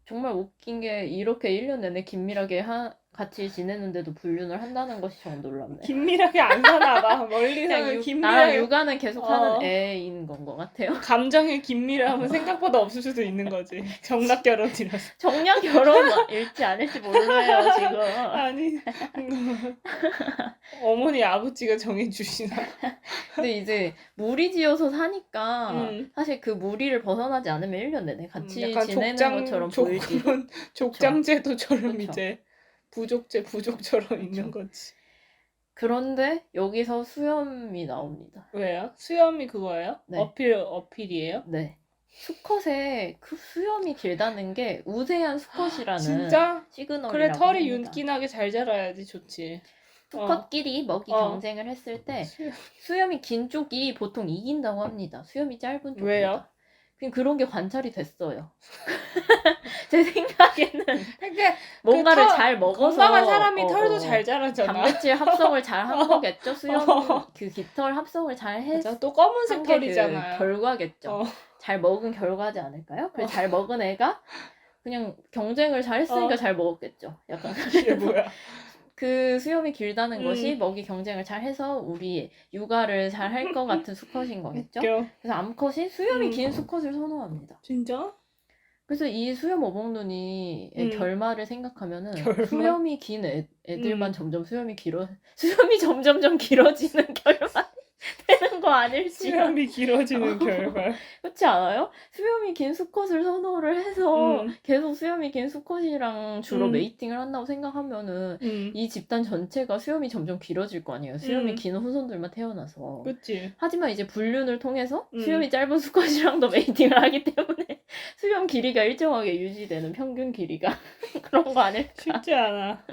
정말 웃긴 게 이렇게 1년 내내 긴밀하게 같이 지내는데도 분류를 한다는 것이 정말 놀랍네요. 긴밀하게 안 사나봐. 멀리서는 그냥 나랑 긴밀하게 육아는 계속 하는 어. 애인 건 것 같아요. 감정의 긴밀함은 생각보다 없을 수도 있는 거지. 정락 결혼이라서. 정량 결혼일지 아닐지 몰라요 지금. 아니 어머니 아버지가 정해주시나. 근데 이제 무리지어서 사니까 음. 사실 그 무리를 벗어나지 않으면 1년 내내 같이 약간 지내는 것처럼 보이지. 그런 족장제도처럼 그쵸. 이제 부족처럼 있는 거지. 그런데 여기서 수염이 나옵니다. 왜요? 수염이 그거예요? 네. 어필이에요? 네. 수컷에 그 수염이 길다는 게 우세한 수컷이라는 진짜? 시그널이라고 그래 털이 합니다. 윤기나게 잘 자라야지 좋지. 수컷끼리 먹이 어. 경쟁을 했을 때 수염. 수염이 긴 쪽이 보통 이긴다고 합니다. 수염이 짧은 쪽보다. 왜요? 그냥 그런 게 관찰이 됐어요. 제 생각에는 그러니까 뭔가를 털, 잘 먹어서 건강한 사람이 털도 잘 자라잖아. 단백질 합성을 잘 한 거겠죠. 수염 그 깃털 합성을 잘 해서 맞아. 또 검은색 한 게 털이잖아요. 그 결과겠죠. 어. 잘 먹은 결과지 않을까요? 그래 잘 먹은 애가 그냥 경쟁을 잘 했으니까 잘 먹었겠죠. 약간 이게 뭐야? 그 수염이 길다는 것이 먹이 경쟁을 잘 해서 우리 육아를 잘 할 것 같은 수컷인 거겠죠. 웃겨. 그래서 암컷이 수염이 긴 수컷을 선호합니다. 진짜? 그래서 이 수염 오목눈이의 결말을 생각하면은 결말? 수염이 긴 애들만 점점 수염이 점점점 길어지는 결말 되는 거 아닐지. 수염이 길어지는 결말. 그렇지 않아요? 수염이 긴 수컷을 선호를 해서 음. 계속 수염이 긴 수컷이랑 주로 음. 메이팅을 한다고 생각하면은 이 집단 전체가 수염이 점점 길어질 거 아니에요. 수염이 긴 후손들만 태어나서. 그치. 하지만 이제 분륜을 통해서 수염이 짧은 수컷이랑도 메이팅을 하기 때문에 수염 길이가 일정하게 유지되는 평균 길이가 그런 거 아닐까? 쉽지 않아.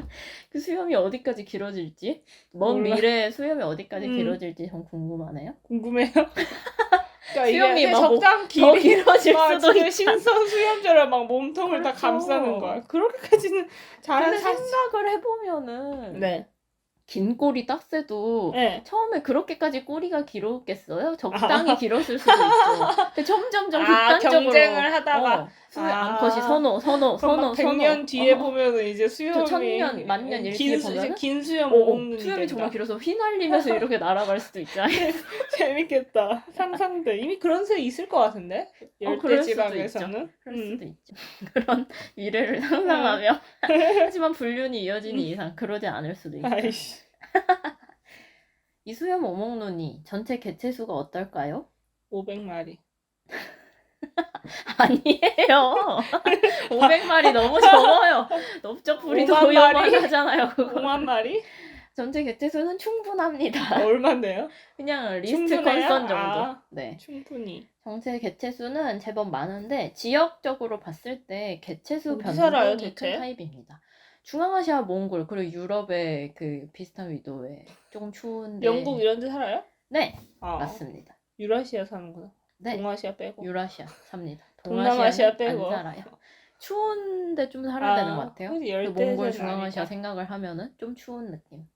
그 수염이 어디까지 길어질지 먼 몰라. 미래에 수염이 어디까지 길어질지 좀 궁금하네요. 궁금해요. 그러니까 수염이 이게 막 적당 더 길이 길어질 막 수도 진짜 있잖아. 신선 수염처럼 막 몸통을 다 그렇죠. 감싸는 거야. 그렇게까지는 근데 잘하는 생각을 해보면은 네. 긴 꼬리 딱새도 네. 처음에 그렇게까지 꼬리가 길었겠어요? 적당히 길었을 수도 있죠. 근데 점점점 극단적으로 경쟁을 하다가 암컷이 선호. 그럼 막 100년 뒤에 보면은 이제 수염이 1000년, 만년 이렇게 보면은 긴 수염 먹는 수염이 정말 길어서 휘날리면서 이렇게 날아갈 수도 있잖아요. 재밌겠다. 상상돼. 이미 그런 새 있을 것 같은데 열대 그럴 수도 지방에서는. 그럴 수도 있죠. 그런 미래를 상상하며 하지만 불륜이 이어지는 이상 그러지 않을 수도 있죠. 아이씨. 이 수염 오목눈이 전체 개체수가 어떨까요? 500마리. 아니에요. 500마리 너무 적어요. 넓적풀이도 5만 마리? 요만하잖아요. 그거. 5만 마리? 전체 개체수는 충분합니다. 얼마인데요? 그냥 리스트 충분해요? 컨선 정도. 아. 네. 충분히. 전체 개체 수는 제법 많은데 지역적으로 봤을 때 개체수 어디 살아요, 변동이 대체? 큰 타입입니다. 중앙아시아, 몽골 그리고 유럽의 그 비슷한 위도에 조금 추운데 영국 이런 데 살아요? 네, 아, 맞습니다. 유라시아 사는구나. 네, 동아시아 빼고. 유라시아 삽니다. 동남아시아 동아시아는 빼고. 안 살아요. 추운데 좀 살아야 되는 것 같아요. 그치, 그 열대 몽골, 세는 중앙아시아 아니다. 생각을 하면은 좀 추운 느낌.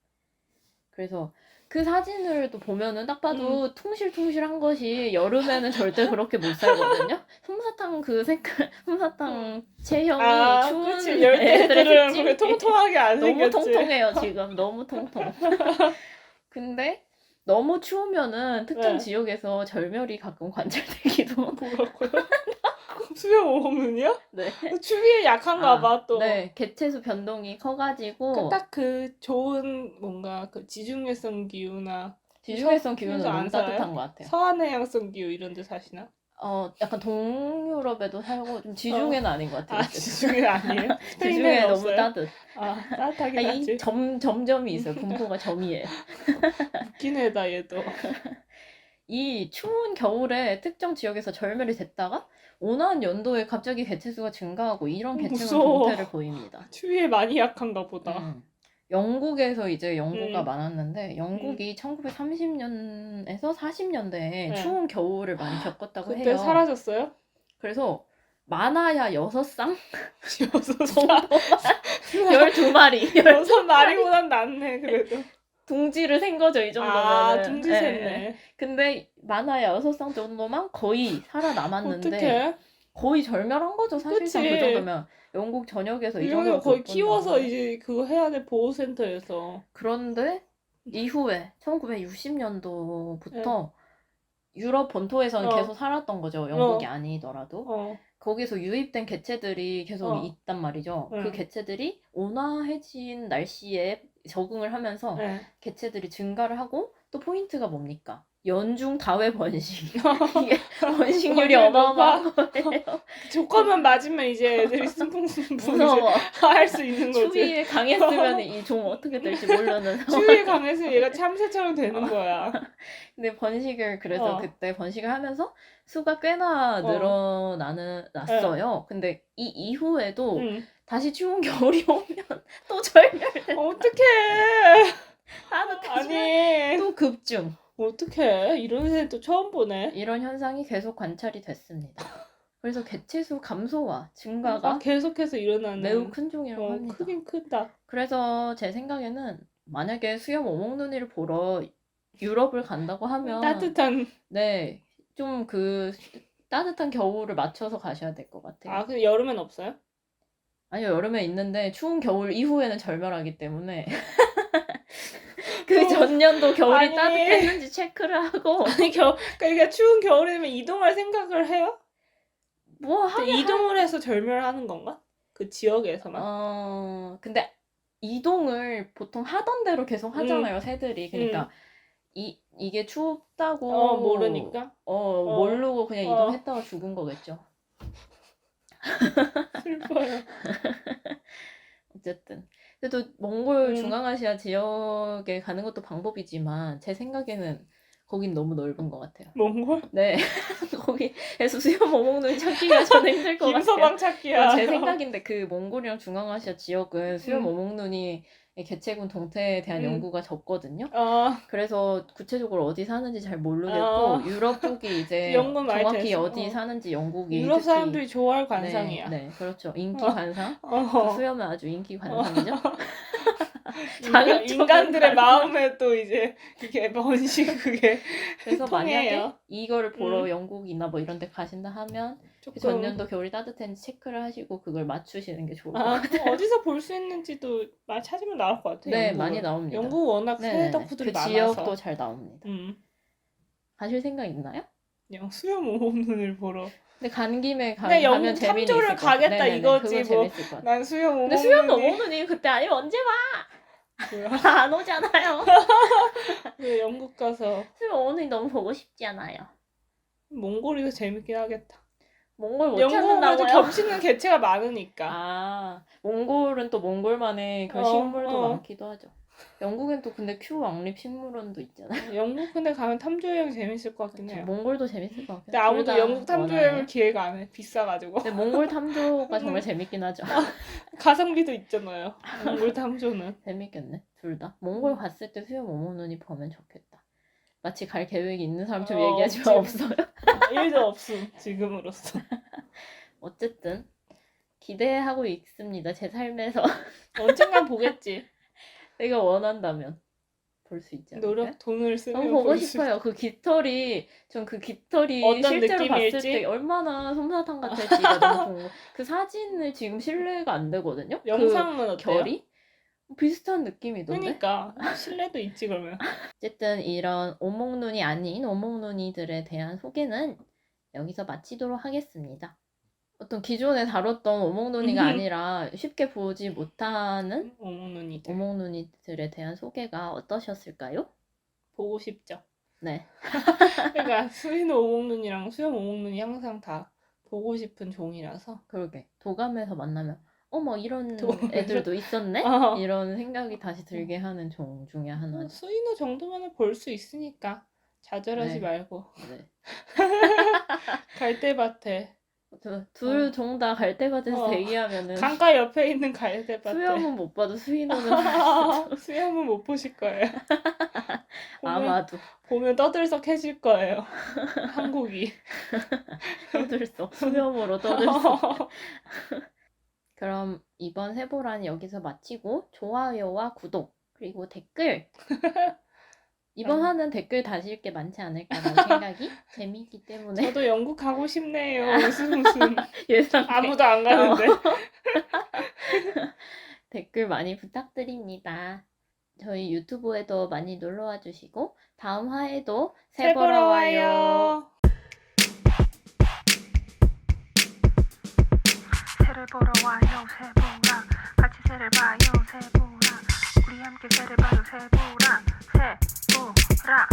그래서 그 사진을 또 보면은 딱 봐도 퉁실퉁실한 것이 여름에는 절대 그렇게 못 살거든요. 솜사탕 그 색깔, 솜사탕 체형이 추운 그치. 열대들은 애들의 그렇게 특징이 통통하게 안 너무 생겼지. 통통해요 지금. 너무 통통. 근데 너무 추우면은 특정 네. 지역에서 절멸이 가끔 관찰되기도. 뭐라고요? 수영 오목눈이요? 네. 추위에 약한가 봐 또. 네, 개체수 변동이 커가지고 딱 그 좋은 뭔가 그 지중해성 기후나 지중해성 기후는 그래서 안 너무 살아요? 따뜻한 것 같아요. 서한해양성 기후 이런 데 사시나? 약간 동유럽에도 살고 좀 지중해는 아닌 것 같아요. 아, 지중해 아니에요? 지중해 스페인에는 너무 없어요? 따뜻. 아, 따뜻하긴 하지. 이 점점이 있어요. 분포가 점이에요. 웃긴 애다 얘도. 이 추운 겨울에 특정 지역에서 절멸이 됐다가 온화한 연도에 갑자기 개체수가 증가하고 이런 개체군 무서워. 동태를 보입니다. 추위에 많이 약한가 보다. 영국에서 이제 연구가 음. 많았는데 영국이 1930년에서 40년대에 네. 추운 겨울을 많이 겪었다고 그때 해요. 사라졌어요? 그래서 많아야 6쌍? 6살. 12마리. 6마리보단 낫네 그래도. 둥지를 센 거죠, 이 정도면. 아, 둥지 샜네. 근데 많아야 6쌍 정도만 거의 살아남았는데 어떡해? 거의 절멸한 거죠, 사실상. 그치. 그 정도면. 영국 전역에서 이 이러면 정도로 거의 못 키워서 본다고. 이제 그거 해야 돼 보호센터에서. 그런데 이후에 1960년도부터 유럽 본토에서는 어. 계속 살았던 거죠, 영국이 아니더라도. 어. 거기서 유입된 개체들이 계속 있단 말이죠. 그 개체들이 온화해진 날씨에 적응을 하면서 네. 개체들이 증가를 하고 또 포인트가 뭡니까? 연중 다회 번식. 이게 번식률이 완전 어마어마한 거예요. 조건만 맞으면 이제 애들이 승풍승풍 무서워. 할 수 있는 거지. 추위에 강했으면 이 종 어떻게 될지 모르는 상황. 추위에 강해서 얘가 참새처럼 되는 거야. 근데 번식을 그래서 어. 그때 번식을 하면서 수가 꽤나 늘어났어요. 근데 이 이후에도 응. 다시 추운 겨울이 오면 또 절멸돼. 어떡해. 따뜻해지면 아니. 또 급증. 어떡해. 이런 새는 또 처음 보네. 이런 현상이 계속 관찰이 됐습니다. 그래서 개체수 감소와 증가가 계속해서 일어나는. 매우 큰 종이라고 합니다. 크긴 크다. 그래서 제 생각에는 만약에 수염 오목눈이를 보러 유럽을 간다고 하면 따뜻한. 네, 좀 그 따뜻한 겨울을 맞춰서 가셔야 될 것 같아요. 아, 근데 여름엔 없어요? 아니요, 여름에 있는데 추운 겨울 이후에는 절멸하기 때문에 그 전년도 겨울이 아니. 따뜻했는지 체크를 하고 아니, 그러니까 추운 겨울이면 이동할 생각을 해요? 뭐 근데 이동을 해서 절멸하는 건가? 그 지역에서만? 근데 이동을 보통 하던 대로 계속 하잖아요, 새들이. 그러니까 이게 춥다고 모르니까? 모르고 그냥 이동했다가 죽은 거겠죠. 슬퍼요. 어쨌든. 그래도 몽골 중앙아시아 지역에 가는 것도 방법이지만 제 생각에는 거긴 너무 넓은 것 같아요. 몽골? 네. 거기에서 수염 오목눈이 찾기가 저는 힘들 것 같아요. 김서방 찾기야. 제 생각인데 그 몽골이랑 중앙아시아 지역은 수염 오목눈이 개체군 동태에 대한 연구가 적거든요. 그래서 구체적으로 어디 사는지 잘 모르겠고 유럽 쪽이 이제 연구 많이 정확히 됐어. 어디 사는지 영국이 유럽 특히 사람들이 좋아할 관상이야. 네, 그렇죠. 인기 관상. 수염은 아주 인기 관상이죠. 인간들의 마음에 또 이제 그게 번식 그게 그래서 통해요. 만약에 이거를 보러 영국이나 뭐 이런 데 가신다 하면 조금... 전년도 겨울이 따뜻했는지 체크를 하시고 그걸 맞추시는 게 좋을 것 같아요. 어디서 볼 수 있는지도 많이 찾으면 나올 것 같아요. 네, 영국은. 많이 나옵니다. 영국 워낙 새 덕후들이 그 많아서. 지역도 잘 나옵니다. 가실 생각 있나요? 그냥 수염 오목눈을 보러. 근데 간 김에 근데 가면 영국 재미는 탐조를 있을 것 같아요. 가겠다 네네네, 이거지 그거 뭐. 재밌을 것 같아요. 난 수염 오목눈이. 근데 수염 오목눈이 그때 아니면 언제 와? 뭐야? 안 오잖아요. 왜 영국 가서 수염 오목눈이 너무 보고 싶지 않아요. 몽골이 더 재밌긴 하겠다. 몽골 못 영국은 찾는다고요? 겹치는 개체가 많으니까. 몽골은 또 몽골만의 그 식물도 많기도 하죠. 영국엔 또 근데 큐 왕립 식물원도 있잖아요. 영국 근데 가면 탐조 여행 재밌을 것 같긴 해요. 몽골도 재밌을 것 같아요. 근데 아무도 둘다 영국 탐조 원하네요. 여행을 기획 안 해. 비싸가지고. 근데 몽골 탐조가 정말 재밌긴 하죠. 가성비도 있잖아요. 몽골 탐조는. 재밌겠네. 둘 다. 몽골 갔을 때 수염 오목눈이 보면 좋겠다. 마치 갈 계획이 있는 사람처럼 얘기하지만 없지. 없어요. 1도 없음 지금으로서. 어쨌든 기대하고 있습니다. 제 삶에서 언젠간 보겠지. 내가 원한다면 볼 수 있지 않을까요? 노력 돈을 쓰면 너무 보고 볼 수 싶어요. 그 깃털이 전 그 깃털이 어떤 실제로 봤을 느낌일지? 때 얼마나 솜사탕 같을지가 너무 궁금. 그 사진을 지금 신뢰가 안 되거든요. 영상은 그 어때요? 결이 비슷한 느낌이던데. 그러니까 신뢰도 있지 그러면. 어쨌든 이런 오목눈이 아닌 오목눈이들에 대한 소개는 여기서 마치도록 하겠습니다. 어떤 기존에 다뤘던 오목눈이가 아니라 쉽게 보지 못하는 오목눈이들 오목눈이들에 대한 소개가 어떠셨을까요? 보고 싶죠. 네. 그러니까 수인호 오목눈이랑 수염 오목눈이 항상 다 보고 싶은 종이라서. 그러게. 도감에서 만나면 어머 이런 도감에서? 애들도 있었네? 어. 이런 생각이 다시 들게 하는 종 중에 하나죠. 수인호 정도면 볼 수 있으니까 좌절하지 네. 말고 네. 갈대밭에 둘 종 다 갈대밭에서 어. 대기하면은 강가 옆에 있는 갈대밭에 수염은 못 봐도 수인호는 볼 수 수염은 못 보실 거예요. 아마도 보면 떠들썩해질 거예요. 한국이. 떠들썩 수염으로 떠들썩. 그럼 이번 세보라는 여기서 마치고 좋아요와 구독 그리고 댓글 이번 화는 댓글 다실 게 많지 않을까라는 생각이 재미있기 때문에 저도 영국 가고 싶네요. 무슨 예상 아무도 안 가는데. 댓글 많이 부탁드립니다. 저희 유튜브에도 많이 놀러와 주시고 다음 화에도 새 보러 와요. 새를 보러 와요 새보라 같이 새를 봐요 새보라 우리 함께 새를 봐요 새보라 새보라